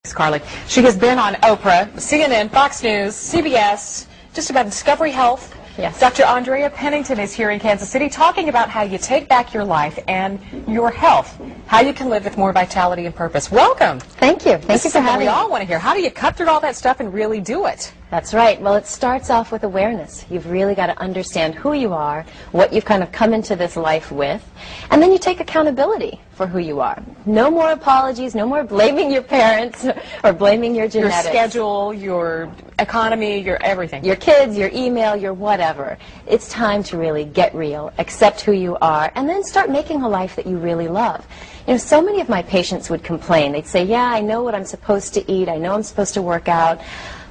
Scarlett. She has been on Oprah, CNN, Fox News, CBS, just about Discovery Health. Yes. Dr. Andrea Pennington is here in Kansas City talking about how you take back your life and your health, how you can live with more vitality and purpose. Welcome. Thank you. Thank you for having me. We all want to hear. How do you cut through all that stuff and really do it? That's right. Well, it starts off with awareness. You've really got to understand who you are, what you've kind of come into this life with, and then you take accountability for who you are. No more apologies, no more blaming your parents or blaming your genetics. Your schedule, your economy, your everything. Your kids, your email, your whatever. It's time to really get real, accept who you are, and then start making a life that you really love. You know, so many of my patients would complain. They'd say, yeah, I know what I'm supposed to eat, I know I'm supposed to work out,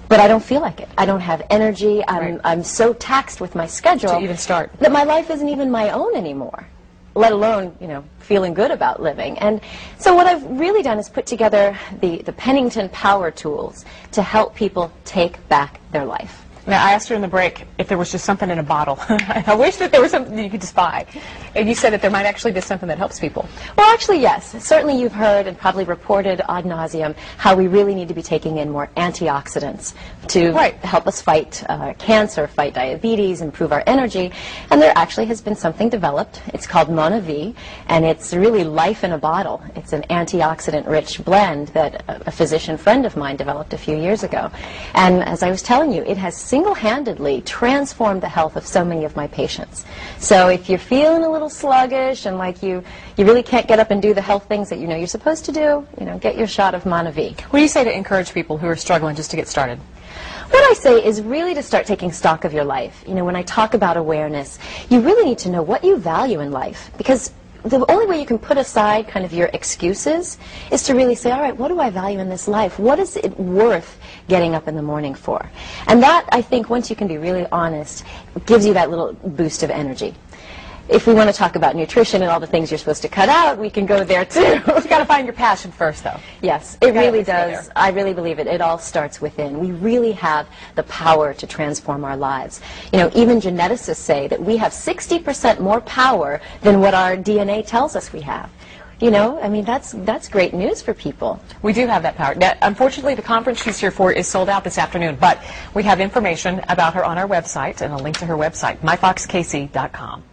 but I don't feel like it. I don't have energy. I'm so taxed with my schedule to even start that my life isn't even my own anymore, let alone, you know, feeling good about living. And so what I've really done is put together the Pennington Power Tools to help people take back their life. Now, I asked her in the break if there was just something in a bottle. I wish that there was something that you could just buy. And you said that there might actually be something that helps people. Well, actually, yes. Certainly you've heard and probably reported ad nauseum how we really need to be taking in more antioxidants to help us fight cancer, fight diabetes, improve our energy. And there actually has been something developed. It's called MonaV, and it's really life in a bottle. It's an antioxidant-rich blend that a physician friend of mine developed a few years ago. And as I was telling you, it has single-handedly transformed the health of so many of my patients. So if you're feeling a little sluggish and like you really can't get up and do the health things that you know you're supposed to do, you know, get your shot of MonaV. What do you say to encourage people who are struggling just to get started? What I say is really to start taking stock of your life. You know, when I talk about awareness, you really need to know what you value in life, because the only way you can put aside kind of your excuses is to really say, all right, what do I value in this life? What is it worth getting up in the morning for? And that, I think, once you can be really honest, gives you that little boost of energy. If we want to talk about nutrition and all the things you're supposed to cut out, we can go there too. You've got to find your passion first, though. Yes, it really does. I really believe it. It all starts within. We really have the power to transform our lives. You know, even geneticists say that we have 60% more power than what our DNA tells us we have. You know, I mean, that's great news for people. We do have that power. Now, unfortunately, the conference she's here for is sold out this afternoon, but we have information about her on our website and a link to her website, myfoxkc.com.